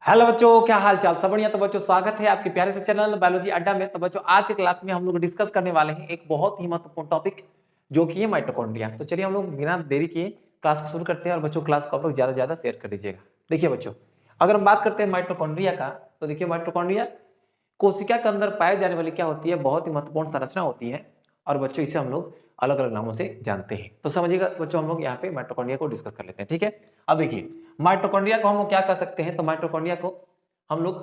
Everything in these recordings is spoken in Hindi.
हेलो बच्चों, क्या हाल चाल? सब बढ़िया? तो बच्चों स्वागत है आपके प्यारे से चैनल बायोलॉजी अड्डा में। तो बच्चों आज की क्लास में हम लोग डिस्कस करने वाले हैं एक बहुत ही महत्वपूर्ण टॉपिक जो कि है माइटोकॉन्ड्रिया। तो चलिए हम लोग बिना देरी किए क्लास को शुरू करते हैं और बच्चों क्लास को आप लोग ज्यादा से ज्यादा शेयर कर दीजिएगा। देखिए बच्चों, अगर हम बात करते हैं माइटोकॉन्ड्रिया का, तो देखिए माइटोकॉन्ड्रिया कोशिका के अंदर पाए जाने वाली क्या होती है, बहुत ही महत्वपूर्ण संरचना होती है। और बच्चों इसे हम लोग अलग अलग नामों से जानते हैं। तो समझिएगा बच्चों, हम लोग यहाँ पे माइटोकॉन्ड्रिया को डिस्कस कर लेते हैं। ठीक है, अब देखिए माइटोकॉन्ड्रिया को हम लोग क्या कर सकते हैं, तो माइटोकॉन्ड्रिया को हम लोग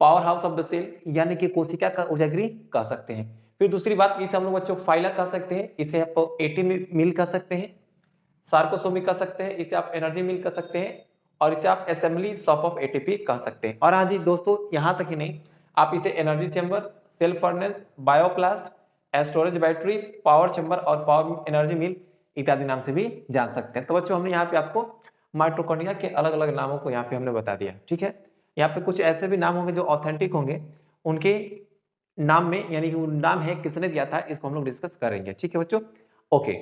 power house of the cell यानी कि कोशिका का ऊर्जागृह कह सकते हैं। फिर दूसरी बात, इसे हम लोग बच्चों फाइला कह सकते हैं, इसे आप एटी मिल कह सकते हैं, सार्कोसोमी कह सकते हैं, इसे आप एनर्जी मिल कह सकते हैं, और इसे आप असेंबली शॉप ऑफ एटीपी कह सकते हैं। और हाँ जी दोस्तों, यहां तक ही नहीं, आप इसे energy chamber, cell furnace, bioplast, storage battery, power chamber और पावर एनर्जी मिल इत्यादि नाम से भी जान सकते हैं। तो बच्चों हमने यहाँ पे आपको माइटोकॉन्ड्रिया के अलग अलग नामों को यहाँ पे हमने बता दिया। ठीक है, यहाँ पे कुछ ऐसे भी नाम होंगे जो ऑथेंटिक होंगे, उनके नाम में यानी कि वो नाम है किसने दिया था, इसको हम लोग डिस्कस करेंगे। ठीक है बच्चों, ओके।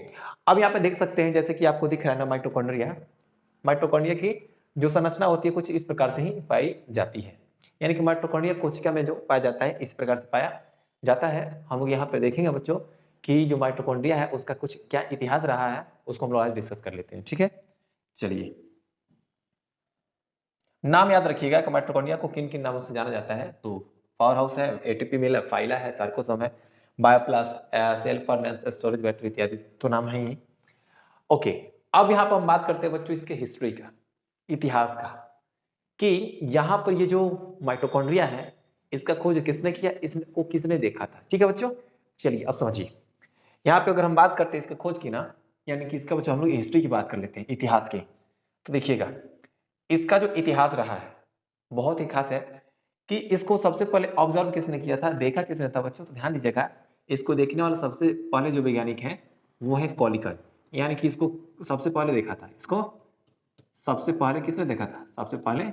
अब यहाँ पे देख सकते हैं जैसे कि आपको दिख रहा है ना, माइटोकॉन्ड्रिया। माइटोकॉन्ड्रिया की जो संरचना होती है कुछ इस प्रकार से ही पाई जाती है। यानी कि माइटोकॉन्ड्रिया कोशिका में जो पाया जाता है इस प्रकार से पाया जाता है। हम लोग यहाँ पे देखेंगे बच्चों कि जो माइटोकॉन्ड्रिया है उसका कुछ क्या इतिहास रहा है, उसको हम लोग आज डिस्कस कर लेते हैं। ठीक है, चलिए नाम याद रखिएगा कि माइटोकॉन्ड्रिया को किन किन नामों से जाना जाता है। तो पावर हाउस है, एटीपी मिल है, फाइला है, सार्कोसोम है, bioplast, cell furnace, storage battery इत्यादि तो नाम है ही। ओके, अब यहाँ पर हम बात करते हैं बच्चों इसके हिस्ट्री का, इतिहास का, कि यहाँ पर ये जो माइटोकॉन्ड्रिया है इसका खोज किसने किया, इसको किसने देखा था। ठीक है बच्चों, चलिए अब समझिए। यहाँ पे अगर हम बात करते हैं इसके खोज की ना, यानी कि इसका बच्चों हम लोग हिस्ट्री की बात कर लेते हैं, इतिहास की। तो देखिएगा इसका जो इतिहास रहा है बहुत ही खास है कि इसको सबसे पहले ऑब्जर्व किसने किया था, देखा किसने था बच्चों। तो ध्यान दीजिएगा, इसको देखने वाला सबसे पहले जो वैज्ञानिक है वो है कॉलिकन। यानी कि इसको सबसे पहले देखा था, इसको सबसे पहले किसने देखा था, सबसे पहले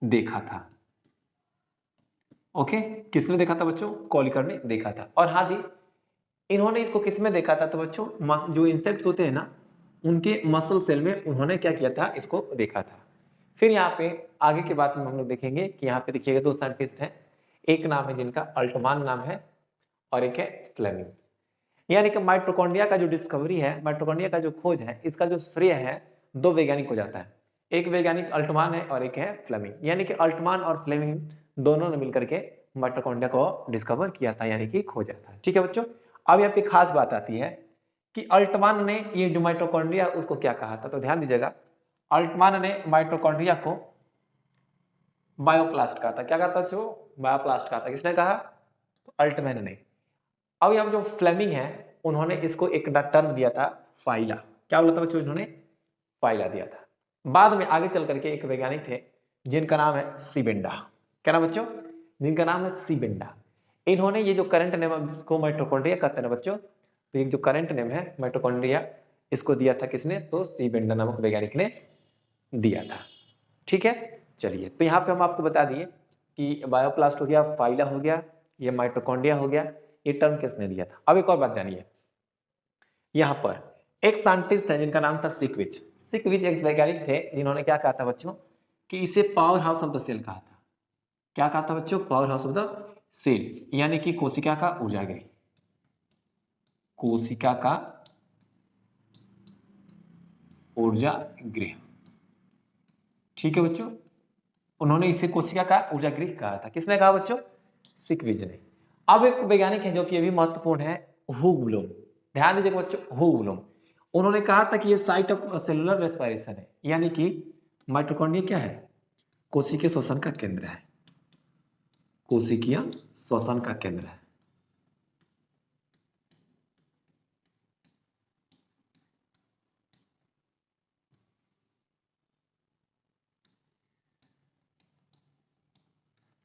देखा था। ओके, किसने देखा था बच्चों, कॉलिकर ने देखा था। और हाँ जी, इन्होंने इसको किस में देखा था, तो बच्चों जो इंसेक्ट्स होते हैं ना उनके मसल सेल में उन्होंने क्या किया था, इसको देखा था। फिर यहाँ पे आगे के बात में हम लोग देखेंगे कि यहाँ पे देखिएगा दो साइंटिस्ट हैं, एक नाम है जिनका अल्टमान नाम है और एक है फ्लेमिंग। यानी कि माइटोकॉन्ड्रिया का जो डिस्कवरी है, माइटोकॉन्ड्रिया का जो खोज है, इसका जो श्रेय है दो वैज्ञानिक को जाता है। एक वैज्ञानिक अल्टमान है और एक है फ्लेमिंग। यानी कि अल्टमान और फ्लेमिंग दोनों ने मिलकर के माइटोकॉन्ड्रिया को डिस्कवर किया था, यानी कि खोजा था। ठीक है बच्चों, अब यहाँ पे खास बात आती है कि अल्टमान ने ये जो माइटोकॉन्ड्रिया उसको क्या कहा था। तो ध्यान दीजिएगा, अल्टमान ने माइटोकॉन्ड्रिया को बायोप्लास्ट कहा था। क्या कहा था बच्चों, बायोप्लास्ट कहा था। किसने कहा, तो अल्टमैन ने। अब यहाँ जो फ्लेमिंग है उन्होंने इसको एक टर्म दिया था, फाइला। क्या बोला था बच्चों, इन्होंने फाइला दिया था। बाद में आगे चल करके एक वैज्ञानिक थे जिनका नाम है सीबेंडा। क्या नाम बच्चों, जिनका नाम है सीबेंडा। इन्होंने ये जो करंट नेम को माइटोकॉन्ड्रिया कहते हैं ना बच्चों, तो ये जो करंट नेम है माइटोकॉन्ड्रिया, इसको दिया था किसने, तो सीबेंडा नामक वैज्ञानिक ने दिया था। ठीक है, चलिए तो यहाँ पे हम आपको बता दिए कि बायोप्लास्ट हो गया, फाइला हो गया, ये माइटोकॉन्ड्रिया हो गया, ये टर्म किसने दिया था। अब एक और बात जानिए, यहाँ पर एक साइंटिस्ट है जिनका नाम था सिकविच। सिकविच एक वैज्ञानिक थे जिन्होंने क्या कहा था बच्चों, कि इसे power house of the cell कहा था। क्या कहा था बच्चों, power house of the cell, यानी कि कोशिका का ऊर्जागृह, कोशिका का ऊर्जागृह। ठीक है बच्चों, उन्होंने इसे कोशिका का ऊर्जागृह कहा था। किसने कहा बच्चों, सिकविच ने। अब एक वैज्ञानिक है जो कि ये भी महत्वपूर्ण है, हुगब्लूम। ध्यान दीजिएगा बच्चों, हुगब्लूम। उन्होंने कहा था कि ये साइट ऑफ सेलुलर रेस्पिरेशन है, यानी कि माइटोकॉन्ड्रिया क्या है, कोशिकीय श्वसन का केंद्र है, कोशिकीय श्वसन का केंद्र है।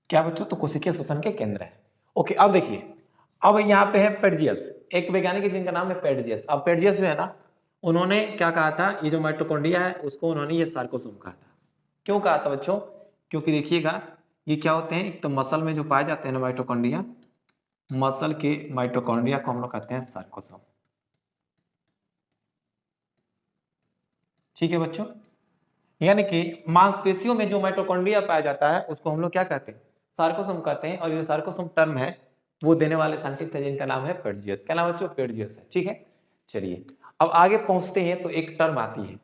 क्या बच्चों, तो कोशिकीय श्वसन के केंद्र है। ओके, अब देखिए, अब यहाँ पे है पेडजियस, एक वैज्ञानिक है जिनका नाम है पेडजियस। अब पेडजियस जो है ना, उन्होंने क्या कहा था, ये जो माइटोकॉन्ड्रिया है उसको उन्होंने ये सार्कोसोम कहा था। क्यों कहा था बच्चों, क्योंकि देखिएगा ये क्या होते हैं, एक तो मसल में जो पाए जाते हैं ना माइटोकॉन्ड्रिया, मसल के माइटोकॉन्ड्रिया को हम लोग कहते हैं सार्कोसोम। ठीक है बच्चों, यानी कि मांसपेशियों में जो माइटोकॉन्ड्रिया पाया जाता है उसको हम लोग क्या कहते हैं, सार्कोसोम कहते हैं। और ये सार्कोसोम टर्म है वो देने वाले साइंटिस्ट है जिनका नाम है पेर्जियस। क्या नाम बच्चों, पेर्जियस है। ठीक है, चलिए अब आगे पहुंचते हैं तो एक टर्म आती है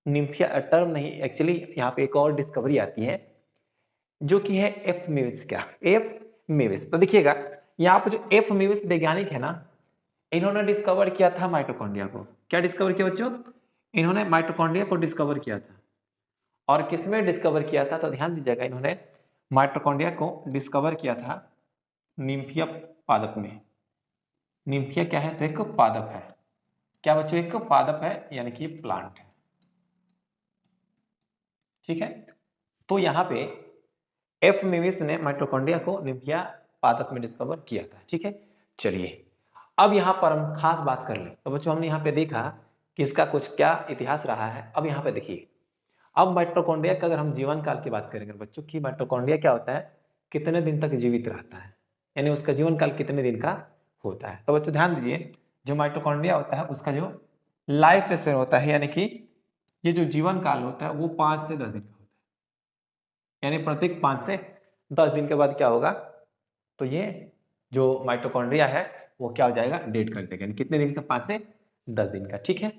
निम्फिया, टर्म नहीं एक्चुअली यहाँ पे एक और डिस्कवरी आती है जो कि है एफ मेविस। क्या, एफ मेविस। तो देखिएगा यहाँ पे जो एफ मेविस वैज्ञानिक है ना, इन्होंने डिस्कवर किया था माइटोकॉन्ड्रिया को। क्या डिस्कवर किया बच्चों, इन्होंने माइटोकॉन्ड्रिया को डिस्कवर किया था। और किसमें डिस्कवर किया था, तो ध्यान दीजिएगा, इन्होंने माइटोकॉन्ड्रिया को डिस्कवर किया था निम्फिया पादप में। निम्फिया क्या है, तो एक पादप है। क्या बच्चों, एक पादप है यानी कि प्लांट है। ठीक है, तो यहाँ पे एफ मेविस ने माइटोकॉन्ड्रिया को निम्फिया पादप में डिस्कवर किया था। ठीक है, चलिए अब यहाँ पर हम खास बात कर लें। तो बच्चों हमने यहाँ पे देखा कि इसका कुछ क्या इतिहास रहा है। अब यहाँ पे देखिए, अब माइटोकॉन्ड्रिया का अगर हम जीवन काल की बात करेंगे बच्चों की, माइटोकॉन्ड्रिया क्या होता है, कितने दिन तक जीवित रहता है, यानी उसका जीवन काल कितने दिन का होता है। तो बच्चों ध्यान दीजिए, जो माइटोकॉन्ड्रिया होता है उसका जो लाइफ स्पेन होता है, यानी कि ये जो जीवन काल होता है वो 5 से 10 दिन का होता है। यानी प्रत्येक 5 से 10 दिन के बाद क्या होगा, तो ये जो माइटोकॉन्ड्रिया है वो क्या हो जाएगा, डेड कर देगा। यानी कितने दिन का, 5 से 10 दिन का। ठीक है,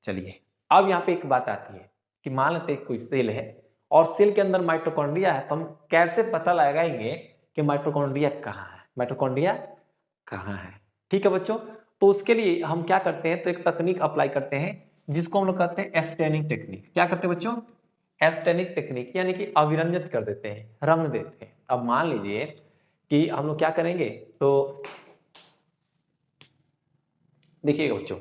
चलिए अब यहाँ पे एक बात आती है कि मान लेते हैं कोई सेल है और सेल के अंदर माइटोकॉन्ड्रिया है, तो हम कैसे पता लगाएंगे कि माइटोकॉन्ड्रिया कहाँ है, माइटोकॉन्ड्रिया कहाँ है। ठीक है बच्चों, तो उसके लिए हम क्या करते हैं, तो एक तकनीक अप्लाई करते हैं जिसको हम लोग कहते हैं एस्टेनिक टेक्निक। क्या करते हैं बच्चों, एस्टेनिक टेक्निक, यानी कि अविरंजित कर देते हैं, रंग देते हैं। अब मान लीजिए कि हम लोग क्या करेंगे, तो देखिएगा बच्चों,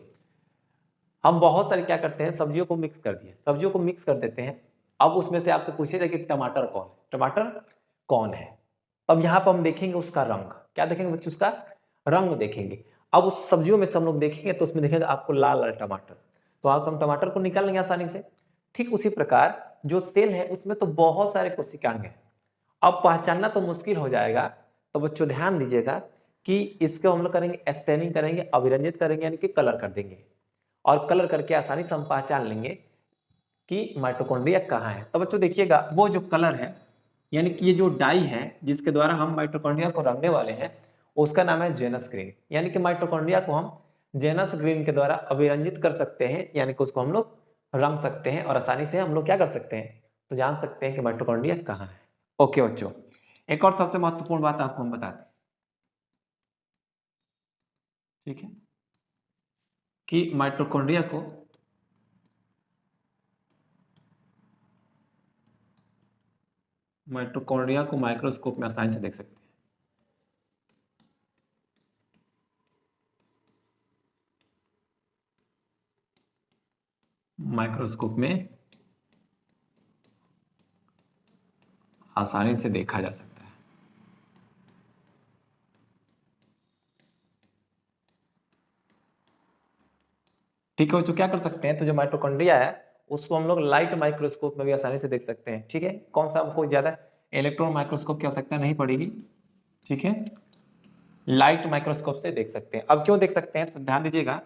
हम बहुत सारे क्या करते हैं, सब्जियों को मिक्स कर दिए, सब्जियों को मिक्स कर देते हैं। अब उसमें से आपसे पूछेगा कि टमाटर कौन है, टमाटर कौन है। अब यहाँ पर हम देखेंगे उसका रंग, क्या देखेंगे बच्चों, उसका रंग देखेंगे। अब उस सब्जियों में से हम लोग देखेंगे तो उसमें देखेगा आपको लाल लाल टमाटर, तो आज हम टमाटर को निकाल लेंगे आसानी से। ठीक उसी प्रकार जो सेल है उसमें तो बहुत सारे कोशिकांग हैं, अब पहचानना तो मुश्किल हो जाएगा। तो बच्चों ध्यान दीजिएगा कि इसको हम लोग करेंगे एक्सटेनिंग करेंगे, अविरंजित करेंगे, यानी कि कलर कर देंगे। और कलर करके आसानी से हम पहचान लेंगे कि माइटोकॉन्ड्रिया कहाँ है। तो बच्चों देखिएगा, वो जो कलर है यानी कि ये जो डाई है जिसके द्वारा हम माइटोकॉन्ड्रिया को रंगने वाले हैं उसका नाम है जेनस ग्रीन। यानी कि माइटोकॉन्ड्रिया को हम जेनस ग्रीन के द्वारा अभिरंजित कर सकते हैं, यानी कि उसको हम लोग रंग सकते हैं और आसानी से हम लोग क्या कर सकते हैं, तो जान सकते हैं कि माइटोकॉन्ड्रिया कहाँ है। ओके बच्चों, एक और सबसे महत्वपूर्ण बात आपको हम बताते हैं, ठीक है, कि माइटोकॉन्ड्रिया को माइक्रोस्कोप में आसानी से देख सकते हैं। माइक्रोस्कोप में आसानी से देखा जा सकता है। ठीक है बच्चों, क्या कर सकते हैं, तो जो माइटोकॉन्ड्रिया है उसको हम लोग लाइट माइक्रोस्कोप में भी आसानी से देख सकते हैं। ठीक है, कौन सा, हमको ज्यादा इलेक्ट्रॉन माइक्रोस्कोप की आवश्यकता नहीं पड़ेगी। ठीक है, लाइट माइक्रोस्कोप से देख सकते हैं। अब क्यों देख सकते हैं, तो ध्यान दीजिएगा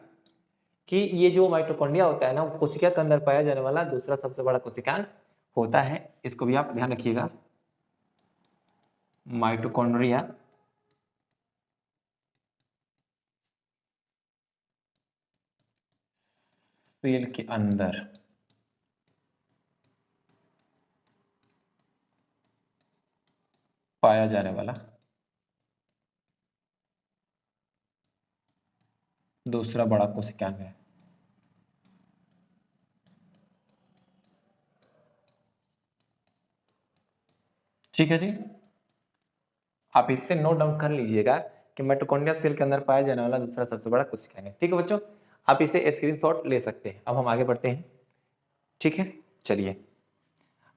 कि ये जो माइटोकॉन्ड्रिया होता है ना, कोशिका के अंदर पाया जाने वाला दूसरा सबसे बड़ा कोशिकांग होता है। इसको भी आप ध्यान रखिएगा, माइटोकॉन्ड्रिया सेल के अंदर पाया जाने वाला दूसरा बड़ा कोशिकांग है। ठीक है जी, आप इससे नोट डाउन कर लीजिएगा कि माइटोकॉन्ड्रिया सेल के अंदर पाया जाने वाला दूसरा सबसे बड़ा कोशिकांग है। ठीक है बच्चों, आप इसे स्क्रीनशॉट ले सकते हैं। अब हम आगे बढ़ते हैं। ठीक है, चलिए,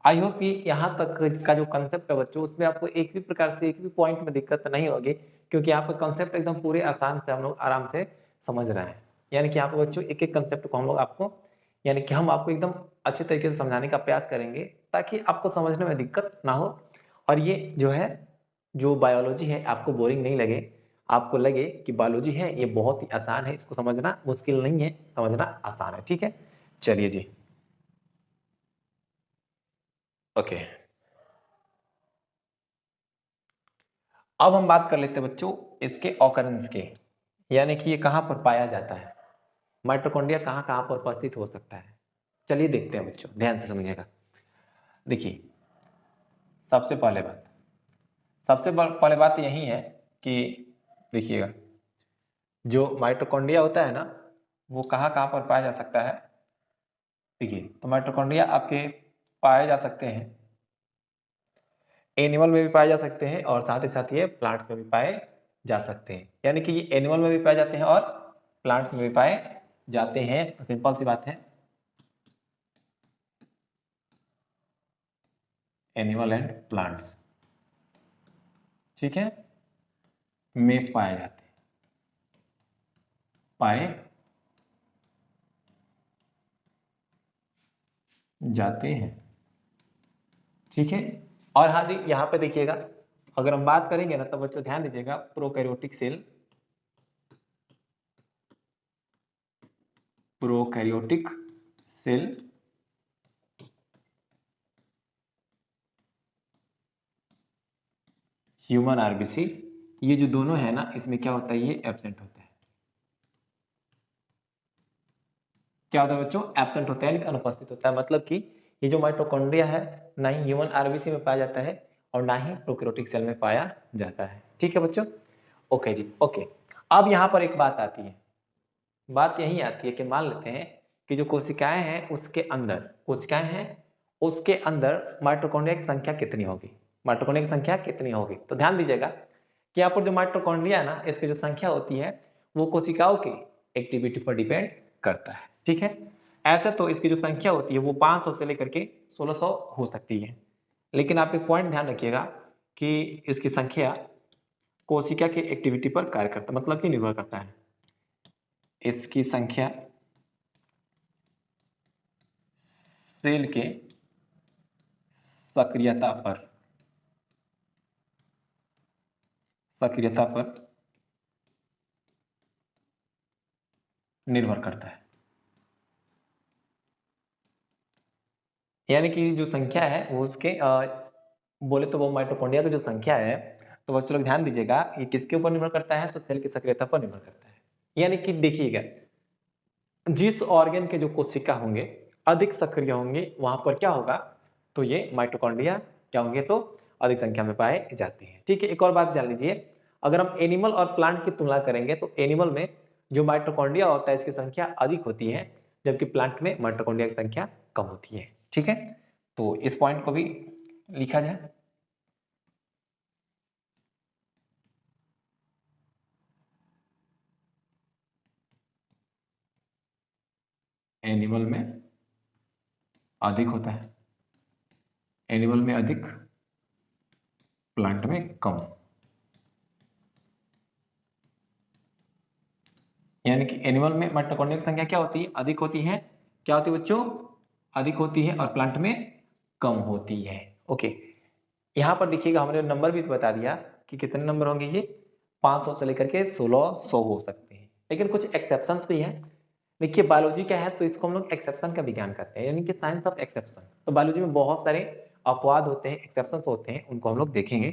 आई होप कि यहाँ तक का जो कंसेप्ट है बच्चों उसमें आपको एक भी प्रकार से एक भी पॉइंट में दिक्कत नहीं होगी, क्योंकि यहाँ पर कंसेप्ट एकदम पूरे आसान से हम लोग आराम से समझ रहे हैं। यानी कि यहाँ पर बच्चों एक एक कंसेप्ट को हम लोग आपको, यानी कि हम आपको एकदम अच्छे तरीके से समझाने का प्रयास करेंगे ताकि आपको समझने में दिक्कत ना हो। और ये जो है, जो बायोलॉजी है आपको बोरिंग नहीं लगे, आपको लगे कि बायोलॉजी है ये बहुत ही आसान है, इसको समझना मुश्किल नहीं है, समझना आसान है। ठीक है, चलिए जी, ओके। अब हम बात कर लेते हैं बच्चों इसके ऑकरेंस के, यानी कि ये कहां पर पाया जाता है, माइटोकॉन्ड्रिया कहां कहां पर उपस्थित हो सकता है। चलिए देखते हैं बच्चों, ध्यान से समझिएगा। देखिए, सबसे पहले बात पहले बात यही है कि देखिएगा, जो माइटोकॉन्ड्रिया होता है ना, वो कहां कहां पर पाया जा सकता है। देखिए, तो माइटोकॉन्ड्रिया आपके पाए जा सकते हैं, एनिमल में भी पाए जा सकते हैं और साथ ही साथ ये प्लांट्स में भी पाए जा सकते हैं। यानी कि ये एनिमल में भी पाए जाते हैं और प्लांट्स में भी पाए जाते हैं। सिंपल सी बात है, एनिमल एंड प्लांट्स, ठीक है, में पाए जाते हैं, पाए जाते हैं, ठीक है। और हाँ जी, यहाँ पे देखिएगा, अगर हम बात करेंगे ना तो बच्चों ध्यान दीजिएगा, prokaryotic cell, prokaryotic cell human RBC, ये जो दोनों है ना, इसमें क्या होता है, ये एब्सेंट होता है। क्या होता है बच्चों, एब्सेंट होता है, यानी अनुपस्थित होता है। मतलब कि ये जो माइटोकॉन्ड्रिया है ना ही ह्यूमन आरबीसी में पाया जाता है और ना ही प्रोकैरियोटिक सेल में पाया जाता है। ठीक है बच्चों, ओके जी, ओके। अब यहाँ पर एक बात आती है, बात यही आती है कि मान लेते हैं कि जो कोशिकाएं हैं उसके अंदर, कोशिकाएं हैं उसके अंदर माइटोकॉन्ड्रिया की संख्या कितनी होगी, माइटोकॉन्ड्रिया की संख्या कितनी होगी। तो ध्यान दीजिएगा कि यहाँ पर जो माइटोकॉन्ड्रिया है ना, इसकी जो संख्या होती है वो कोशिकाओं की एक्टिविटी पर डिपेंड करता है। ठीक है, ऐसे तो इसकी जो संख्या होती है वो 500 से लेकर के 1600 हो सकती है, लेकिन आप एक पॉइंट ध्यान रखिएगा कि इसकी संख्या कोशिका की एक्टिविटी पर कार्य करता, मतलब कि निर्भर करता है। इसकी संख्या सेल के सक्रियता पर निर्भर करता है। यानी कि जो संख्या है वो उसके बोले तो वो माइटोकॉन्ड्रिया की जो संख्या है, तो बच्चों लोग ध्यान दीजिएगा, ये किसके ऊपर निर्भर करता है, तो सेल की सक्रियता पर निर्भर करता है। यानी कि देखिएगा, जिस ऑर्गन के जो कोशिका होंगे अधिक सक्रिय होंगे, वहां पर क्या होगा, तो ये माइटोकॉन्ड्रिया क्या होंगे, तो अधिक संख्या में पाए जाते हैं। ठीक है, एक और बात जान लीजिए, अगर हम एनिमल और प्लांट की तुलना करेंगे तो एनिमल में जो माइटोकॉन्ड्रिया होता है इसकी संख्या अधिक होती है, जबकि प्लांट में माइटोकॉन्ड्रिया की संख्या कम होती है। ठीक है, तो इस पॉइंट को भी लिखा जाए। एनिमल में अधिक होता है, एनिमल में अधिक, प्लांट में कम। यानी कि एनिमल में माइटोकॉन्ड्रिया की संख्या क्या होती है, अधिक होती है। क्या होती है बच्चों, अधिक होती है, और प्लांट में कम होती है। ओके, यहाँ पर देखिएगा हमने नंबर भी बता दिया कि कितने नंबर होंगे, ये 500 से लेकर के 1600 हो सकते हैं, लेकिन कुछ एक्सेप्शंस भी हैं। देखिए, बायोलॉजी क्या है, तो इसको हम लोग एक्सेप्शन का विज्ञान करते हैं, यानी कि साइंस ऑफ एक्सेप्शन। तो बायोलॉजी में बहुत सारे अपवाद होते हैं, एक्सेप्शंस होते हैं, उनको हम लोग देखेंगे।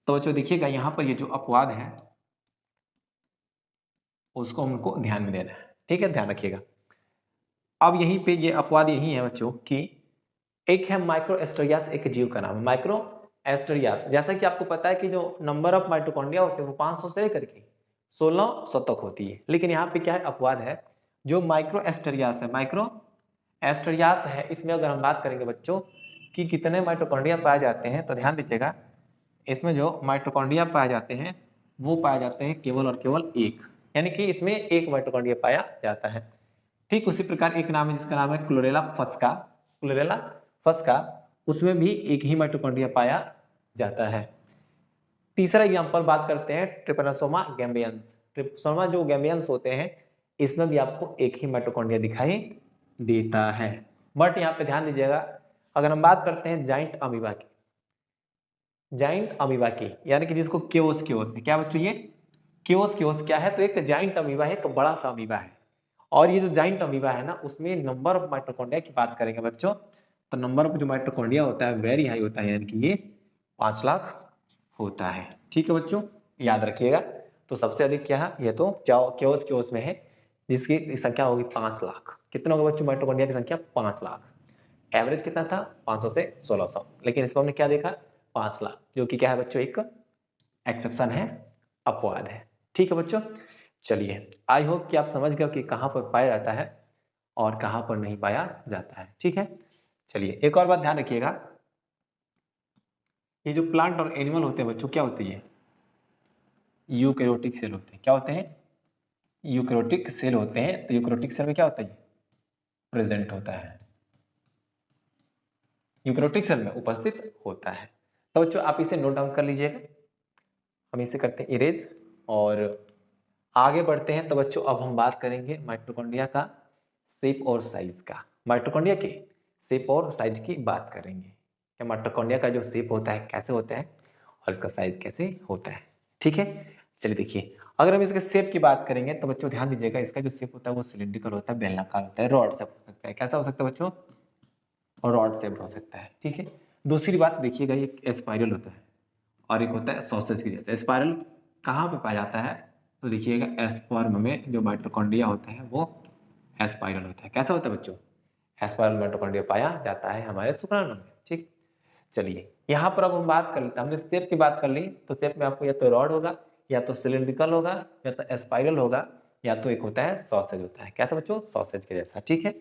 तो बच्चों देखिएगा, यहाँ पर ये जो अपवाद है उसको हमको ध्यान में देना है। ठीक है, ध्यान रखिएगा। अब यहीं पे ये अपवाद यही है बच्चों कि एक है माइक्रो एस्टरियास, एक जीव का नाम है माइक्रो एस्टरियास। जैसा कि आपको पता है कि जो नंबर ऑफ माइटोकॉन्ड्रिया होते हैं वो 500 से लेकर के 1600 तक होती है, लेकिन यहाँ पे क्या है, अपवाद है, जो माइक्रो एस्टरियास है, माइक्रो एस्टरियास है, इसमें अगर हम बात करेंगे बच्चों कि कितने माइटोकॉन्ड्रिया पाए जाते हैं, तो ध्यान दीजिएगा, इसमें जो माइटोकॉन्ड्रिया पाए जाते हैं वो पाए जाते हैं केवल और केवल एक, यानी कि इसमें एक माइटोकॉन्ड्रिया पाया जाता है। ठीक उसी प्रकार एक नाम है जिसका नाम है क्लोरेला फस्का, क्लोरेला फस्का, उसमें भी एक ही माइटोकॉन्ड्रिया पाया जाता है। तीसरा एग्जांपल बात करते हैं ट्रिपेनोसोमा गैम्बियंस। ट्रिपेनोसोमा जो गैम्बियंस होते हैं इसमें भी आपको एक ही माइटोकॉन्ड्रिया दिखाई देता है। बट यहाँ पे ध्यान दीजिएगा, अगर हम बात करते हैं जाइंट अमीबा की, जाइंट अमीबा की, यानी कि जिसको क्योस क्योस है, क्या बच्चों ये क्योस क्योस क्या है, तो एक जाइंट अमीबा है, एक बड़ा सा अमीबा है, और ये जो जाइंट अमीबा है ना, उसमें नंबर ऑफ माइटोकॉन्ड्रिया की बात करेंगे बच्चों, तो नंबर ऑफ जो माइटोकॉन्ड्रिया होता है वेरी हाई होता है, यानी कि ये 5 लाख होता है। ठीक है बच्चों, याद रखिएगा। तो सबसे अधिक क्या है, ये तो क्योस में है, जिसकी संख्या होगी 5 लाख। कितना होगा बच्चों माइटोकॉन्ड्रिया की संख्या? 5 लाख। एवरेज कितना था? 500 से 1600, लेकिन इसमें हमने क्या देखा? 5 लाख, जो कि क्या है बच्चों, एक एक्सेप्शन है, अपवाद है। ठीक है बच्चों, चलिए आई होप कि आप समझ गए कि कहाँ पर पाया जाता है और कहाँ पर नहीं पाया जाता है। ठीक है, चलिए एक और बात ध्यान रखिएगा, ये जो प्लांट और एनिमल होते हैं बच्चों, क्या होती है? यूकैरियोटिक सेल होते हैं। क्या होते हैं? यूकैरियोटिक सेल होते हैं। तो यूकैरियोटिक सेल में क्या होता है? प्रेजेंट होता है, यूकैरियोटिक सेल में उपस्थित होता है। तो बच्चों आप इसे नोट डाउन कर लीजिएगा। हम इसे करते हैं इरेज और आगे बढ़ते हैं। तो बच्चों अब हम बात करेंगे माइटोकॉन्ड्रिया का शेप और साइज का। माइटोकॉन्ड्रिया के शेप और साइज की बात करेंगे, कि माइटोकॉन्ड्रिया का जो शेप होता है कैसे होता है और इसका साइज कैसे होता है। ठीक है, चलिए देखिए, अगर हम इसके शेप की बात करेंगे तो बच्चों ध्यान दीजिएगा, इसका जो शेप होता है वो सिलिंड्रिकल होता है, बेलनाकार होता है, रॉड शेप हो सकता है। कैसा हो सकता है बच्चों? रॉड शेप हो सकता है। ठीक है, दूसरी बात देखिएगा, ये स्पाइरल होता है और एक होता है सॉसेज की जैसे। स्पाइरल कहाँ पे पाया जाता है? तो देखिएगा एस्पर्म में जो माइटोकॉन्ड्रिया होता है वो एस्पाइरल होता है। कैसा होता है बच्चों? एस्पाइरल माइटोकॉन्ड्रिया पाया जाता है हमारे शुक्राणु में। ठीक, चलिए यहाँ पर अब हम बात कर लेते हैं। हमने शेप की बात कर ली, तो शेप में आपको या तो रॉड होगा, या तो सिलिंड्रिकल होगा, या तो स्पाइरल होगा, या तो एक होता है सॉसेज होता है। कैसा बच्चों? सॉसेज के जैसा। ठीक है,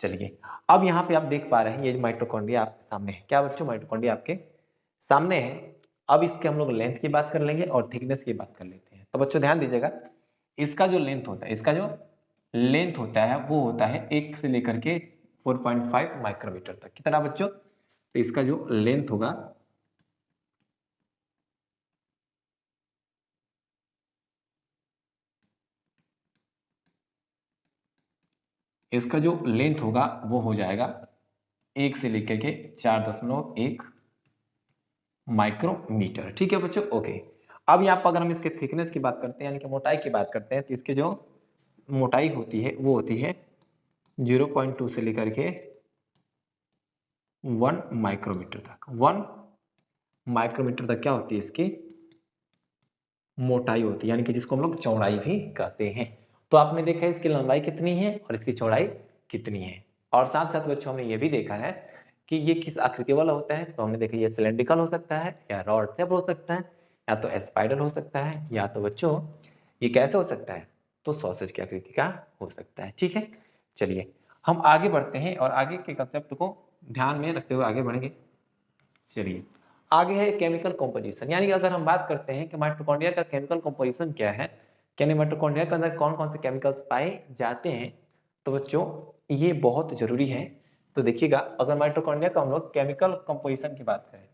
चलिए अब यहाँ पे आप देख पा रहे हैं ये माइटोकॉन्ड्रिया आपके सामने है। क्या बच्चों? माइटोकॉन्ड्रिया आपके सामने है। अब इसके हम लोग लेंथ की बात कर लेंगे और थिकनेस की बात कर लेते हैं। तो बच्चों ध्यान दीजिएगा, इसका जो लेंथ होता है, इसका जो लेंथ होता है वो होता है 1 से लेकर के 4.5 माइक्रोमीटर तक। कितना बच्चों? तो इसका जो लेंथ होगा, इसका जो लेंथ होगा वो हो जाएगा 1 से लेकर के 4.1 माइक्रोमीटर। ठीक है बच्चों, ओके। अब यहाँ पर अगर हम इसके थिकनेस की बात करते हैं, यानी कि मोटाई की बात करते हैं, तो इसकी जो मोटाई होती है वो होती है 0.2 से लेकर के 1 माइक्रोमीटर तक। 1 माइक्रोमीटर तक क्या होती है इसकी मोटाई होती है, यानी कि जिसको हम लोग चौड़ाई भी कहते हैं। तो आपने देखा है इसकी लंबाई कितनी है और इसकी चौड़ाई कितनी है। और साथ साथ बच्चों हमने ये भी देखा है कि ये किस आकृति वाला होता है। तो हमने देखा ये सिलेंड्रिकल हो सकता है, या रॉड शेप हो सकता है, या तो स्पाइरल हो सकता है, या तो बच्चों ये कैसे हो सकता है? तो सॉसेज की आकृति का हो सकता है। ठीक है, चलिए हम आगे बढ़ते हैं और आगे के कंसेप्ट को ध्यान में रखते हुए आगे बढ़ेंगे। चलिए आगे है केमिकल कॉम्पोजिशन, यानी कि अगर हम बात करते हैं कि माइटोकॉन्ड्रिया का केमिकल कॉम्पोजिशन क्या है, यानी माइटोकॉन्ड्रिया के अंदर कौन कौन से केमिकल्स पाए जाते हैं, तो बच्चों ये बहुत जरूरी है। तो देखिएगा, अगर माइटोकॉन्ड्रिया का हम लोग केमिकल कॉम्पोजिशन की बात करें,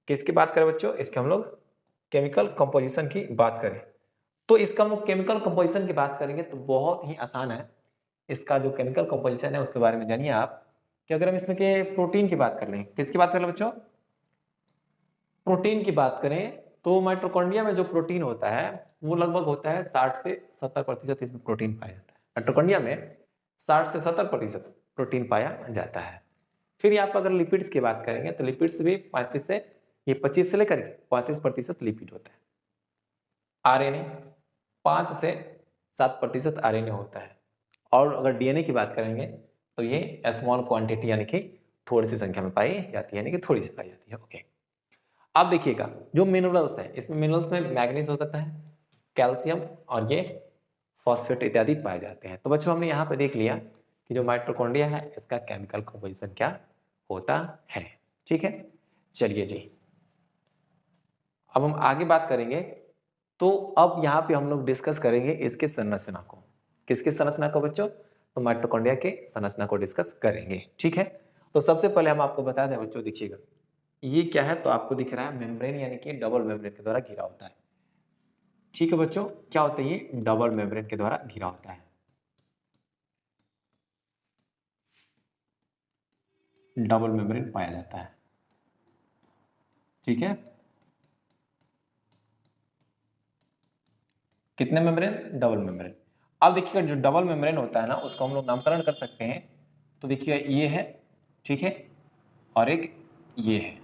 किसकी बात करें बच्चों? इसके हम लोग केमिकल कॉम्पोजिशन की बात करें, तो इसका हम लोग केमिकल कॉम्पोजिशन की बात करेंगे तो बहुत ही आसान है। इसका जो केमिकल कॉम्पोजिशन है उसके बारे में जानिए आप, कि अगर हम इसमें के प्रोटीन की बात कर लें, किसकी बात कर लें बच्चों? प्रोटीन की बात करें तो माइटोकॉन्ड्रिया में जो प्रोटीन होता है वो लगभग होता है 60 से 70% इसमें प्रोटीन पाया जाता है। माइटोकॉन्ड्रिया में 60 से 70% प्रोटीन पाया जाता है। फिर यहाँ पर अगर लिपिड्स की बात करेंगे तो लिपिड्स भी 35 से 25 से लेकर 35% लिपिड होता है। आरएनए 5 से 7% आरएनए होता है। और अगर डीएनए की बात करेंगे तो ये स्मॉल क्वांटिटी, यानी कि थोड़ी सी संख्या में पाई जाती है, यानी कि थोड़ी सी पाई जाती है। ओके, अब देखिएगा जो मिनरल्स है, इसमें मिनरल्स में मैग्नीज होता है, कैल्शियम और ये फॉस्फेट इत्यादि पाए जाते हैं। तो बच्चों हमने यहाँ पे देख लिया कि जो माइटोकॉन्ड्रिया है इसका केमिकल कंपोजिशन क्या होता है। ठीक है, चलिए जी अब हम आगे बात करेंगे। तो अब यहाँ पे हम लोग डिस्कस करेंगे इसके संरचना को। किसकी संरचना को बच्चों? तो माइटोकॉन्ड्रिया के संरचना को डिस्कस करेंगे। ठीक है, तो सबसे पहले हम आपको बता दें बच्चों, देखिएगा ये क्या है, तो आपको दिख रहा है मेम्ब्रेन, यानी कि डबल मेम्ब्रेन के द्वारा घिरा होता है। ठीक है बच्चों, क्या होता है? ये डबल मेम्ब्रेन के द्वारा घिरा होता है। डबल मेम्ब्रेन पाया जाता है। ठीक है, कितने मेम्ब्रेन? Double membrane. अब देखिएगा जो डबल मेम्ब्रेन होता है ना उसको हम लोग नामकरण कर सकते हैं। तो देखिएगा ये है, ठीक है, और एक ये है।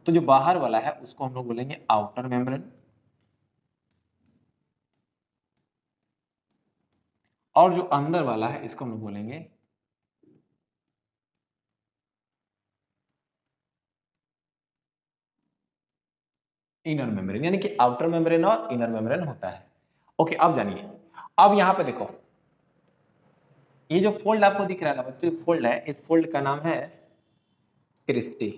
तो जो बाहर वाला है उसको हम लोग बोलेंगे आउटर मेम्ब्रेन, और जो अंदर वाला है इसको हम लोग बोलेंगे इनर मेम्ब्रेन, यानी कि आउटर मेम्ब्रेन और इनर मेम्ब्रेन होता है। ओके, अब जानिए, अब यहां पे देखो ये जो फोल्ड आपको दिख रहा है ना बच्चों, फोल्ड है, इस फोल्ड का नाम है क्रिस्टी।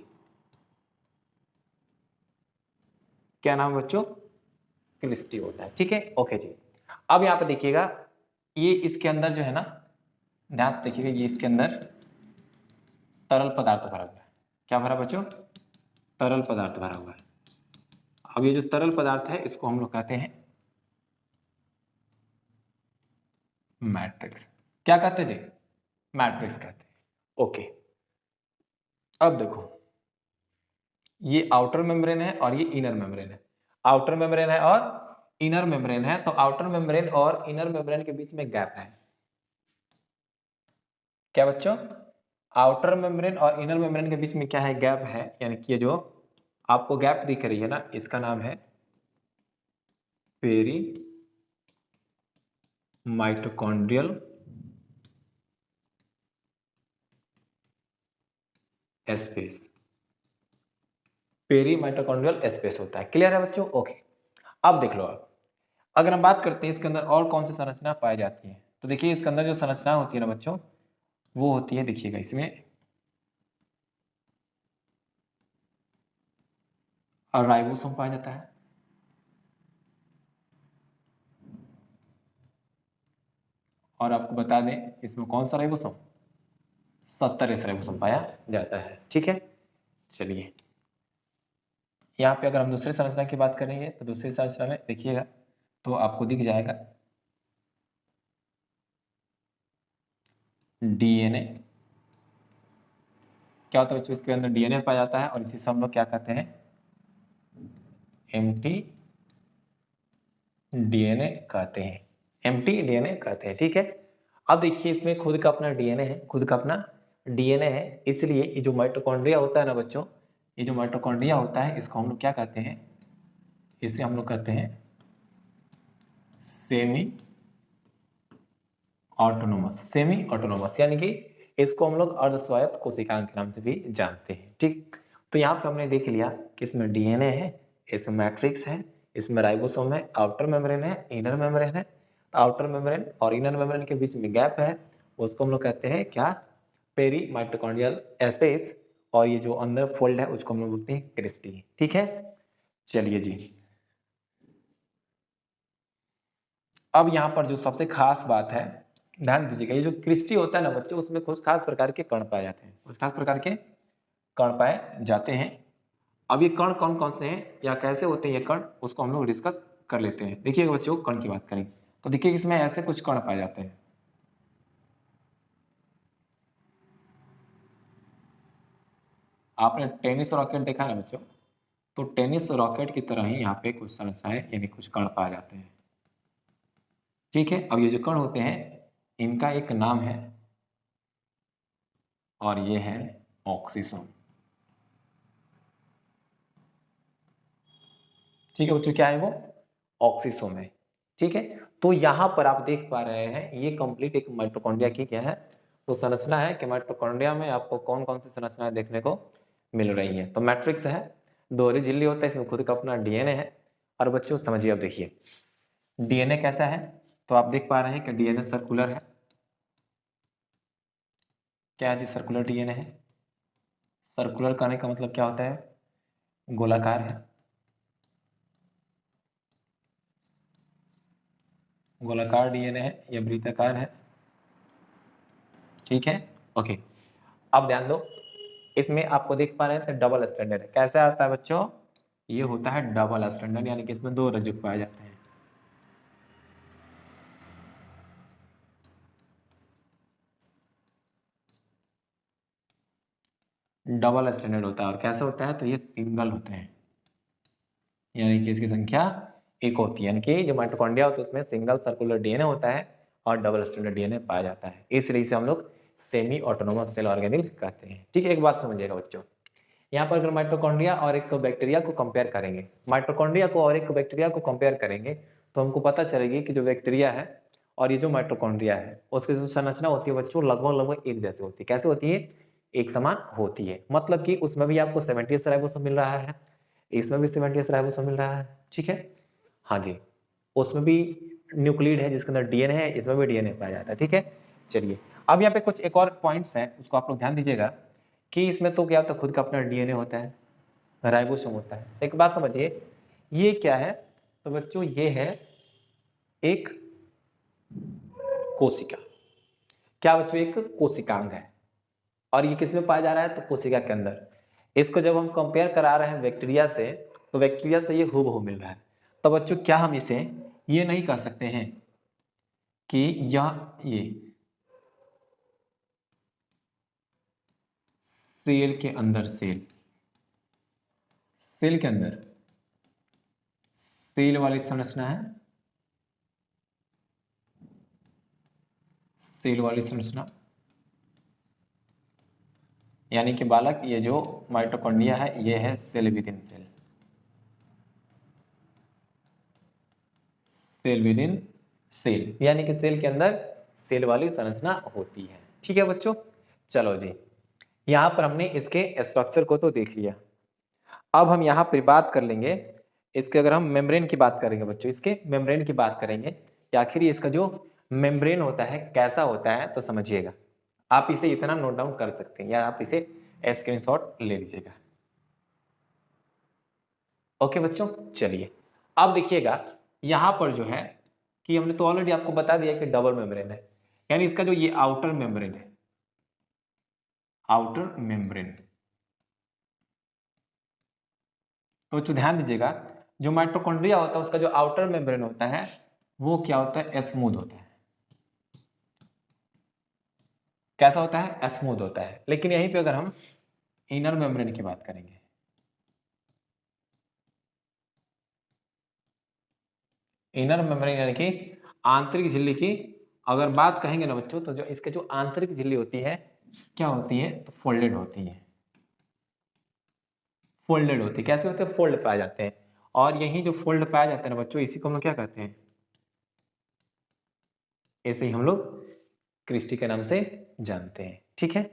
क्या नाम है बच्चों? क्रिस्टी होता है, ठीक है। ओके जी, अब यहां पे देखिएगा ये इसके अंदर जो है ना, ध्यान से देखिएगा, ये इसके अंदर तरल पदार्थ भरा हुआ है। क्या भरा बच्चों? तरल पदार्थ भरा हुआ है। अब ये जो तरल पदार्थ है इसको हम लोग कहते हैं मैट्रिक्स। क्या कहते हैं जी? मैट्रिक्स कहते हैं। ओके, अब देखो ये आउटर मेम्ब्रेन है और ये इनर मेम्ब्रेन है। आउटर मेम्ब्रेन है और इनर मेम्ब्रेन है, तो आउटर मेम्ब्रेन और इनर मेम्ब्रेन के बीच में गैप है। क्या बच्चों? आउटर मेम्ब्रेन और इनर मेम्ब्रेन के बीच में क्या है? गैप है, यानी कि ये जो आपको गैप दिख रही है ना, इसका नाम है peri mitochondrial space. Peri mitochondrial space होता है। क्लियर है बच्चों? ओके, अब देख लो आप, अगर हम बात करते हैं इसके अंदर और कौन सी संरचना पाई जाती है, तो देखिए इसके अंदर जो संरचना होती है ना बच्चों, वो होती है, देखिएगा इसमें राइबोसोम पाया जाता है, और आपको बता दें इसमें कौन सा राइबोसोम? 70 राइबोसोम पाया जाता है, ठीक है। चलिए यहाँ पे अगर हम दूसरी संरचना की बात करेंगे तो दूसरी संरचना में देखिएगा तो आपको दिख जाएगा डीएनए। क्या होता है बच्चों? इसके अंदर डीएनए पाया जाता है और इसी से हम लोग क्या कहते हैं? एम्प्टी डीएनए कहते हैं, एम्प्टी डीएनए कहते हैं, ठीक है। अब देखिए इसमें खुद का अपना डीएनए है, खुद का अपना डीएनए है, इसलिए ये जो माइटोकॉन्ड्रिया होता है ना बच्चों, ये जो माइटोकॉन्ड्रिया होता है इसको हम लोग क्या कहते हैं? इसे हम लोग कहते हैं सेमी ऑटोनोमस। सेमी ऑटोनोमस यानी कि इसको हम लोग अर्धस्वायत्त कोशिकाओं के नाम से भी जानते हैं, ठीक। तो यहाँ पे हमने देख लिया कि इसमें डीएनए है, इसमें मैट्रिक्स है, इसमें राइबोसोम है, आउटर मेम्ब्रेन है, इनर मेम्ब्रेन है। आउटर मेम्ब्रेन और इनर मेम्ब्रेन के बीच में गैप है, उसको हम लोग कहते हैं क्या? Peri mitochondrial space. और ये जो अंदर फोल्ड है उसको हम लोग बोलते हैं क्रिस्टी, ठीक है। चलिए जी, अब यहाँ पर जो सबसे खास बात है, ध्यान दीजिएगा, ये जो क्रिस्टी होता है ना बच्चों, उसमें कुछ खास प्रकार के कण पाए जाते हैं, कुछ खास प्रकार के कण पाए जाते हैं। अब ये कण कौन कौन से हैं या कैसे होते हैं ये कण, उसको हम लोग डिस्कस कर लेते हैं। देखिएगा बच्चों, कण की बात करें तो देखिए इसमें ऐसे कुछ कण पाए जाते हैं। आपने टेनिस रॉकेट देखा ना बच्चों, तो टेनिस रॉकेट की तरह ही यहाँ पे कुछ संरचनाएं यानी कुछ कण पाए जाते हैं, ठीक है। अब ये जो कण होते हैं इनका एक नाम है और ये है ऑक्सीसोम, ठीक है बच्चों। क्या है वो? ऑक्सीसोम है, ठीक है। तो यहां पर आप देख पा रहे हैं ये कंप्लीट एक माइटोकॉन्ड्रिया की क्या है, तो संरचना है कि माइटोकॉन्ड्रिया में आपको कौन कौन सी संरचनाएं देखने को मिल रही है। तो मैट्रिक्स है, दोहरी झिल्ली होता है, इसमें खुद का अपना डीएनए है। और बच्चों समझिए, अब देखिए डीएनए कैसा है, तो आप देख पा रहे हैं कि डीएनए सर्कुलर है। क्या है जी? सर्कुलर डीएनए है। सर्कुलर कहने का मतलब क्या होता है? गोलाकार है, गोलाकार डीएनए है या वृत्ताकार है, ठीक है। ओके, अब ध्यान दो, इसमें आपको देख पा रहे हैं डबल स्टैंडर्ड है। कैसे आता है बच्चों? ये होता है डबल स्टैंडर्ड, यानी कि इसमें दो रज्जु पाए जाते हैं। डबल स्टैंडर्ड होता है, और कैसे होता है? तो ये सिंगल होते हैं, यानी कि इसकी संख्या एक होती है, यानी कि जो माइटोकॉन्ड्रिया होता है उसमें सिंगल सर्कुलर डीएनए होता है और डबल स्ट्रैंडेड डीएनए पाया जाता है, इसलिए इसे हम लोग सेमी ऑटोनोमस सेल ऑर्गेनिल कहते हैं। ठीक है, एक बात समझिएगा बच्चों, यहाँ पर अगर माइटोकॉन्ड्रिया और एक बैक्टीरिया को कंपेयर करेंगे, माइटोकॉन्ड्रिया को और एक बैक्टीरिया को कंपेयर करेंगे, तो हमको पता चलेगी कि जो बैक्टीरिया है और ये जो माइटोकॉन्ड्रिया है उसकी जो संरचना होती है बच्चों लगभग एक जैसी होती है। कैसे होती है? एक समान होती है। मतलब कि उसमें भी आपको 70s राइबोसोम मिल रहा है, इसमें भी 70s राइबोसोम मिल रहा है। ठीक है, हाँ जी, उसमें भी न्यूक्लिड है जिसके अंदर डीएनए है, इसमें भी डीएनए पाया जाता है। ठीक है, चलिए अब यहाँ पे कुछ एक और पॉइंट्स हैं, उसको आप लोग ध्यान दीजिएगा कि इसमें तो क्या होता है, खुद का अपना डीएनए होता है, राइबोसोम होता है। एक बात समझिए, ये क्या है? तो बच्चों ये है एक कोशिका। क्या बच्चों? एक कोशिकांग है, और ये किस में पाया जा रहा है? तो कोशिका के अंदर। इसको जब हम कंपेयर करा रहे हैं बैक्टीरिया से, तो बैक्टीरिया से ये हूबहू मिल रहा है। तो बच्चों क्या हम इसे ये नहीं कह सकते हैं कि ये सेल के अंदर सेल के अंदर सेल वाली संरचना है, सेल वाली संरचना, यानी कि बालक ये जो माइटोकॉन्ड्रिया है ये है cell within cell, cell within cell, यानी कि सेल के अंदर सेल वाली संरचना होती है। ठीक है बच्चों, चलो जी, यहां पर हमने इसके स्ट्रक्चर को तो देख लिया। अब हम यहाँ पर बात कर लेंगे इसके, अगर हम मेम्ब्रेन की बात करेंगे बच्चों, इसके मेम्ब्रेन की बात करेंगे कि आखिर इसका जो मेम्ब्रेन होता है कैसा होता है, तो समझिएगा। आप इसे इतना नोट डाउन कर सकते हैं या आप इसे स्क्रीनशॉट ले लीजिएगा। ओके बच्चों, चलिए अब देखिएगा यहां पर जो है कि हमने तो ऑलरेडी आपको बता दिया कि डबल मेम्ब्रेन है, यानी इसका जो ये आउटर मेम्ब्रेन है, आउटर मेम्ब्रेन, तो ध्यान दीजिएगा जो माइटोकॉन्ड्रिया होता है उसका जो आउटर मेम्ब्रेन होता है वो क्या होता है? स्मूथ होता है। कैसा होता है? स्मूथ होता है। लेकिन यहीं पे अगर हम इनर मेम्ब्रेन की बात करेंगे, इनर मेम्ब्रेन यानी कि आंतरिक झिल्ली की अगर बात कहेंगे ना बच्चों, तो जो इसके जो आंतरिक झिल्ली होती है क्या होती है? तो फोल्डेड होती है, फोल्डेड होती है। कैसे होते हैं? फोल्ड पाए जाते हैं। और यही जो फोल्ड पाया जाता है ना बच्चों, इसी को हम लोग क्या कहते हैं? ऐसे ही हम लोग क्रिस्टी के नाम से जानते हैं। ठीक है,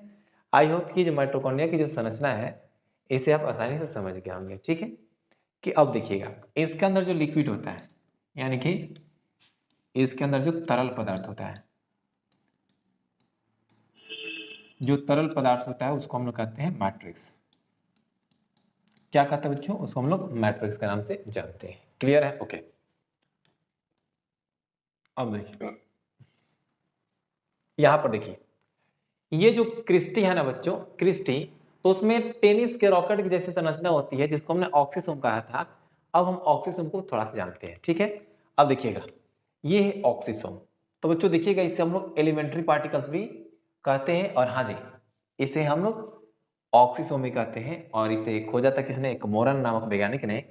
आई होप कि जो माइटोकॉन्ड्रिया की जो संरचना है इसे आप आसानी से समझ गए होंगे। ठीक है, कि अब देखिएगा इसके अंदर जो लिक्विड होता है, यानी कि इसके अंदर जो तरल पदार्थ होता है, जो तरल पदार्थ होता है उसको हम लोग कहते हैं मैट्रिक्स। क्या कहते हैं बच्चों? उसको हम लोग मैट्रिक्स के नाम से जानते हैं। क्लियर है? ओके, अब देखिए यहां पर देखिए ये जो क्रिस्टी है ना बच्चों, क्रिस्टी, तो उसमें टेनिस के रॉकेट की जैसी संरचना होती है जिसको हमने ऑक्सीसोम कहा था। अब हम ऑक्सीसोम को थोड़ा सा जानते हैं। ठीक है, अब देखिएगा ये है ऑक्सीसोम। तो बच्चों देखिएगा इसे हम लोग एलिमेंट्री पार्टिकल्स भी कहते हैं, और हाँ जी इसे हम लोग ऑक्सीसोम भी कहते हैं। और इसे खोजा था किसने? एक मोरन नामक वैज्ञानिक ने,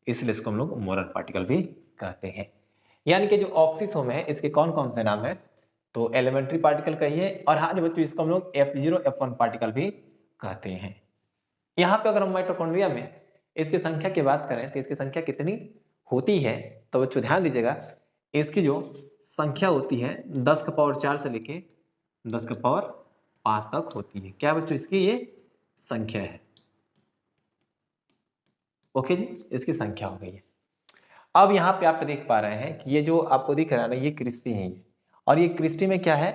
इसलिए इसको हम लोग मोरन पार्टिकल भी कहते हैं। यानी कि जो ऑक्सीसोम है इसके कौन कौन से नाम है? तो एलिमेंट्री पार्टिकल कहिए, और हाँ जो बच्चों इसको हम लोग F0 F1 पार्टिकल भी कहते हैं। यहाँ पे अगर हम माइटोकॉन्ड्रिया में इसकी संख्या की बात करें तो इसकी संख्या कितनी होती है? तो बच्चों ध्यान दीजिएगा, इसकी जो संख्या होती है 10 का पावर 4 से लेके 10 का पावर 5 तक होती है। क्या बच्चों? इसकी ये संख्या है। ओके जी, इसकी संख्या हो गई है। अब यहाँ पे आप देख पा रहे हैं कि ये जो आपको दिख रहा है ना, ये क्रिस्टी है ये। और ये क्रिस्टी में क्या है?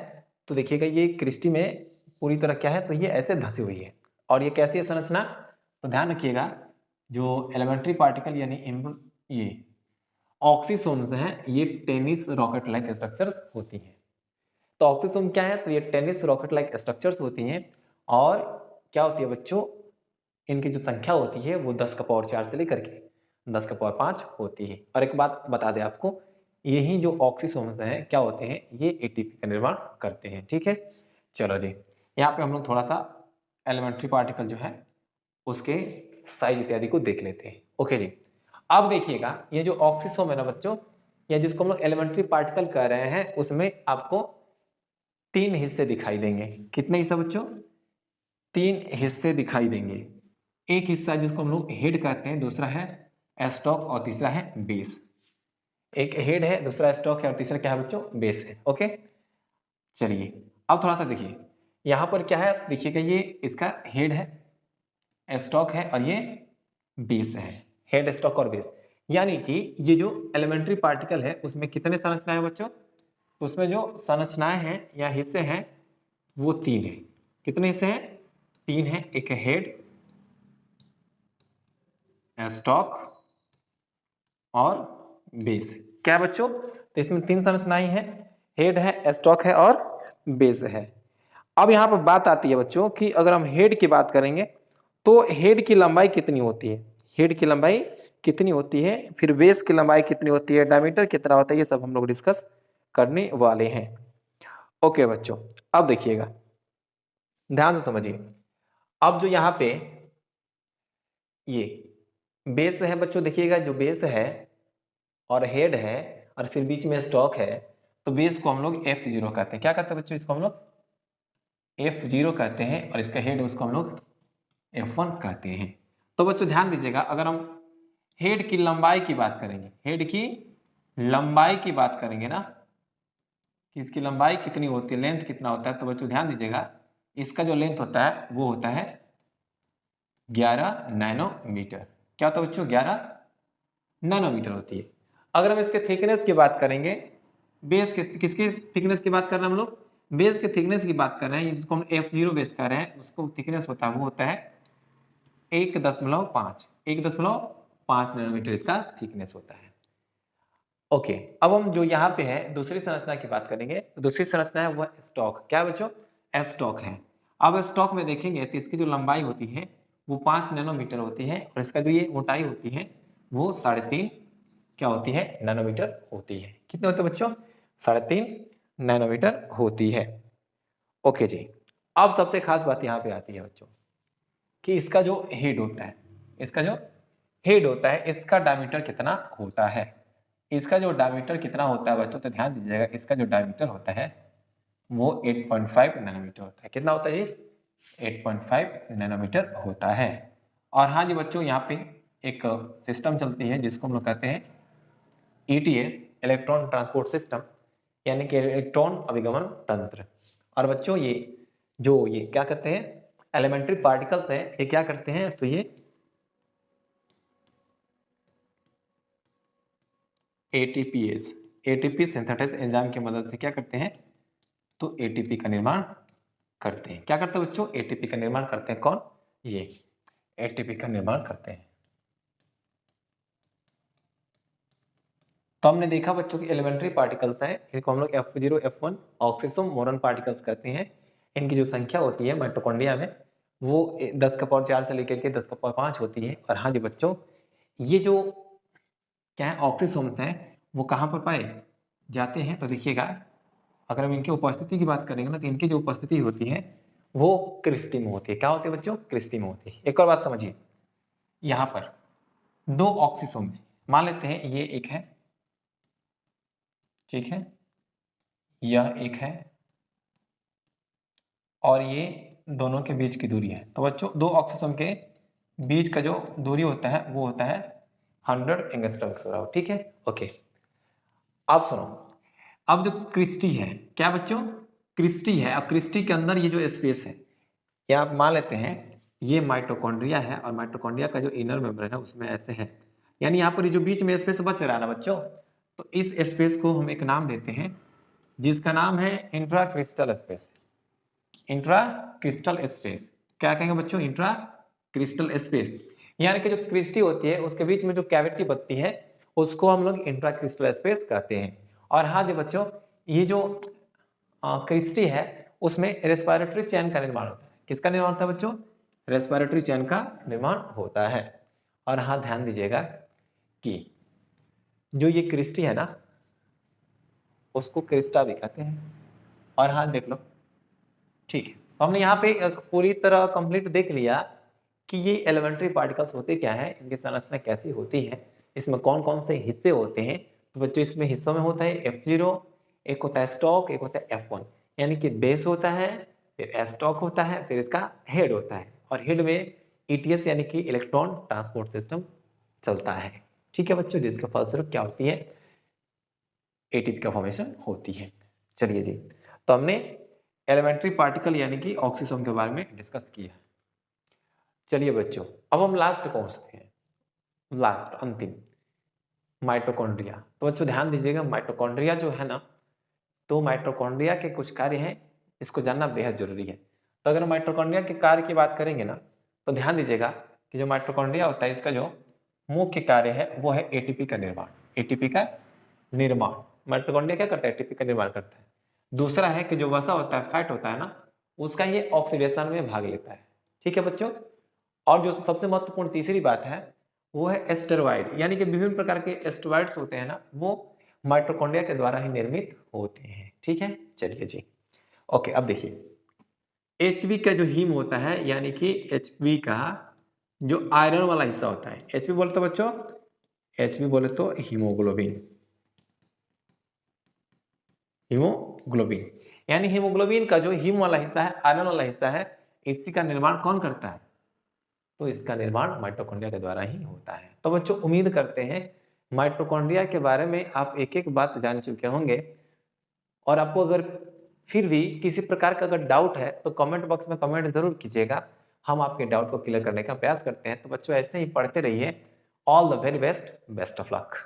तो देखिएगा ये क्रिस्टी में पूरी तरह क्या है? तो ये ऐसे धसी हुई है। और ये कैसी है संरचना? तो ध्यान रखिएगा जो एलिमेंट्री पार्टिकल यानी ये ऑक्सीसोम्स हैं, ये टेनिस रॉकेट लाइक स्ट्रक्चर्स होती हैं। तो ऑक्सीसोम क्या है? तो ये टेनिस रॉकेट लाइक स्ट्रक्चर्स होती हैं। और क्या होती है बच्चों? इनकी जो संख्या होती है वो 10 का पावर 4 से लेकर के 10 का पावर 5 होती है। और एक बात बता दें आपको, यही जो ऑक्सीसोम्स हैं क्या होते हैं? ये एटीपी का निर्माण करते हैं। ठीक है, चलो जी यहाँ पे हम लोग थोड़ा सा एलिमेंट्री पार्टिकल जो है उसके साइज इत्यादि को देख लेते हैं। ओके जी, अब देखिएगा ये जो ऑक्सीसोम है ना बच्चों, या जिसको हम लोग एलिमेंट्री पार्टिकल कह रहे हैं उसमें आपको 3 हिस्से दिखाई देंगे। कितने हिस्से बच्चों? 3 हिस्से दिखाई देंगे। एक हिस्सा जिसको हम लोग हेड कहते हैं, दूसरा है स्टॉक और तीसरा है बेस। एक हेड है, दूसरा स्टॉक है और तीसरा क्या है बच्चों? बेस है। ओके, चलिए अब थोड़ा सा देखिए यहाँ पर क्या है, देखिएगा ये इसका हेड है, स्टॉक है और ये बेस है। हेड, स्टॉक और बेस, यानी कि ये जो एलिमेंट्री पार्टिकल है उसमें कितने संरचनाएं हैं बच्चों? उसमें जो संरचनाएं हैं या हिस्से हैं वो 3 है। कितने हिस्से हैं? 3 है। एक है हेड, स्टॉक और बेस। क्या है बच्चों? तो इसमें 3 संरचनाएं हैं, हेड है, स्टॉक है और बेस है। अब यहाँ पर बात आती है बच्चों कि अगर हम हेड की बात करेंगे तो हेड की लंबाई कितनी होती है? हेड की लंबाई कितनी होती है, फिर बेस की लंबाई कितनी होती है, डायमीटर कितना होता है, ये सब हम लोग डिस्कस करने वाले हैं। ओके बच्चों, अब देखिएगा, ध्यान से समझिए। अब जो यहाँ पे ये बेस है बच्चों, देखिएगा जो बेस है और हेड है और फिर बीच में स्टॉक है, तो बेस को हम लोग F0 कहते हैं। क्या कहते हैं बच्चों? इसको हम लोग F0 कहते हैं और इसका हेड उसको हम लोग F1 कहते हैं। तो बच्चों ध्यान दीजिएगा, अगर हम हेड की लंबाई की बात करेंगे, हेड की लंबाई की बात करेंगे ना कि इसकी लंबाई कितनी होती है, लेंथ कितना होता है, तो बच्चों ध्यान दीजिएगा इसका जो लेंथ होता है वो होता है 11 नैनोमीटर। क्या होता है बच्चों? 11 नैनोमीटर होती है। अगर हम इसके थिकनेस की बात करेंगे, बेस के किसकी थिकनेस की बात कर रहे हैं हम लोग? बेस के थिकनेस की बात कर रहे हैं, जिसको हम F0 बेस कर रहे हैं, उसको थिकनेस होता है वो होता है 1.5 नैनोमीटर इसका थिकनेस होता है। ओके, अब हम जो यहाँ पे है दूसरी संरचना की बात करेंगे, तो दूसरी संरचना है वह स्टॉक। क्या है बच्चों? स्टॉक है। अब स्टॉक में देखेंगे तो इसकी जो लंबाई होती है वो 5 नैनोमीटर होती है और इसका जो ये मोटाई होती है वो 3.5 क्या होती है? नैनोमीटर होती है। कितने होते हैं बच्चों? 3.5 नैनोमीटर होती है। ओके जी, अब सबसे खास बात यहाँ पे आती है बच्चों कि इसका जो हेड होता है, इसका जो हेड होता है इसका डायमीटर कितना होता है? इसका जो डायमीटर कितना होता है बच्चों, तो ध्यान दीजिएगा, इसका जो डायमीटर होता है वो 8.5 नैनोमीटर होता है। कितना होता है ये? 8.5 नैनोमीटर होता है। और हाँ जी बच्चों, यहाँ पे एक सिस्टम चलती है जिसको हम लोग कहते हैं ETS, इलेक्ट्रॉन ट्रांसपोर्ट सिस्टम, यानी कि इलेक्ट्रॉन अभिगमन तंत्र। और बच्चों ये क्या कहते हैं? एलिमेंट्री पार्टिकल्स हैं, ये क्या करते हैं? तो ये एटीपी सिंथेसिस एंजाइम की मदद से क्या करते हैं? तो एटीपी का निर्माण करते हैं। क्या करते हैं बच्चों? एटीपी का निर्माण करते हैं। कौन? ये एटीपी का निर्माण करते हैं। तो हमने देखा बच्चों की एलिमेंट्री पार्टिकल्स हैं, इनको हम लोग F0 F1 ऑक्सीसोम मोरन पार्टिकल्स कहते हैं। इनकी जो संख्या होती है माइटोकॉन्ड्रिया में वो 10⁴ से लेकर के 10⁵ होती है। और हाँ जी बच्चों, ये जो क्या है ऑक्सीसोम्स हैं वो कहाँ पर पाए जाते हैं? तो देखिएगा, अगर हम इनकी उपस्थिति की बात करेंगे ना, तो इनकी जो उपस्थिति होती है वो क्रिस्टी में होती है। क्या होती है बच्चों? क्रिस्टी में होती है। एक और बात समझिए, यहाँ पर 2 ऑक्सीसोम है, मान लेते हैं ये एक है, ठीक है, यह एक है और ये दोनों के बीच की दूरी है। तो बच्चों 2 ऑक्सीसोम के बीच का जो दूरी होता है वो होता है 100 एंगस्ट्रॉम। ठीक है, ओके। अब सुनो, अब जो क्रिस्टी है, क्या बच्चों? क्रिस्टी है। अब क्रिस्टी के अंदर ये जो स्पेस है, या आप मान लेते हैं ये माइटोकॉन्ड्रिया है और माइटोकॉन्ड्रिया का जो इनर मेम्ब्रेन है उसमें ऐसे है, यानी यहाँ पर जो बीच में स्पेस बच रहा है ना बच्चों, तो इस स्पेस को हम एक नाम देते हैं जिसका नाम है intra crystal space. Intra crystal space, क्या कहेंगे बच्चों? इंट्रा क्रिस्टल स्पेस, यानी कि जो क्रिस्टी होती है उसके बीच में जो कैविटी बनती है उसको हम लोग इंट्रा क्रिस्टल स्पेस कहते हैं। और हाँ जी बच्चों, ये जो क्रिस्टी है उसमें रेस्पिरेटरी चैन का निर्माण होता है। किसका निर्माण होता है बच्चों? रेस्पिरेटरी चैन का निर्माण होता है। और हाँ ध्यान दीजिएगा कि जो ये क्रिस्टी है ना उसको क्रिस्टा भी कहते हैं। और हाँ देख लो, ठीक है, तो हमने यहाँ पे पूरी तरह कंप्लीट देख लिया कि ये एलिमेंट्री पार्टिकल्स होते क्या है, इनकी संरचना कैसी होती है, इसमें कौन कौन से हिस्से होते हैं, तो बच्चों इसमें हिस्सों में होता है F0, एक होता है स्टॉक, एक होता है F1, यानी कि बेस होता है, फिर स्टॉक होता है, फिर इसका हेड होता है, और हेड में ETS यानी कि इलेक्ट्रॉन ट्रांसपोर्ट सिस्टम चलता है। ठीक है बच्चों, जिसके फलस्वरूप क्या होती है, एटीपी का फॉर्मेशन होती है। चलिए जी, तो हमने एलिमेंट्री पार्टिकल यानी कि ऑक्सीजन के बारे में डिस्कस किया। चलिए बच्चों, अब हम लास्ट पहुंचते हैं, लास्ट अंतिम माइटोकॉन्ड्रिया। तो बच्चों ध्यान दीजिएगा, माइटोकॉन्ड्रिया जो है ना, तो माइटोकॉन्ड्रिया के कुछ कार्य हैं, इसको जानना बेहद जरूरी है। तो अगर माइटोकॉन्ड्रिया के कार्य की बात करेंगे ना, तो ध्यान दीजिएगा कि जो माइटोकॉन्ड्रिया होता है, इसका जो मुख्य कार्य है वो है एटीपी का निर्माण। एटीपी का निर्माण, माइटोकॉन्ड्रिया क्या करता है, एटीपी का निर्माण करता है। दूसरा है कि जो वसा होता है, फैट होता है ना, उसका ये ऑक्सीडेशन में भाग लेता है। ठीक है बच्चों, और जो सबसे महत्वपूर्ण तीसरी बात है वो है एस्टेरॉइड, यानी कि विभिन्न प्रकार के एस्टेरॉइड्स होते हैं ना, वो माइटोकॉन्ड्रिया के द्वारा ही निर्मित होते हैं। ठीक है, चलिए जी, ओके। अब देखिए एचबी का जो हीम होता है, यानी कि एचबी का जो आयरन वाला हिस्सा होता है, एचबी बोले तो बच्चों, एचबी बोले तो हीमोग्लोबिन, हीमोग्लोबिन, यानी हीमोग्लोबिन का जो हीम वाला हिस्सा है, आयरन वाला हिस्सा है, इसी का निर्माण कौन करता है, तो इसका निर्माण माइटोकॉन्ड्रिया के द्वारा ही होता है। तो बच्चों उम्मीद करते हैं माइटोकॉन्ड्रिया के बारे में आप एक एक बात जान चुके होंगे, और आपको अगर फिर भी किसी प्रकार का अगर डाउट है तो कमेंट बॉक्स में कमेंट जरूर कीजिएगा, हम आपके डाउट को क्लियर करने का प्रयास करते हैं। तो बच्चों ऐसे ही पढ़ते रहिए। All the very best, best of luck.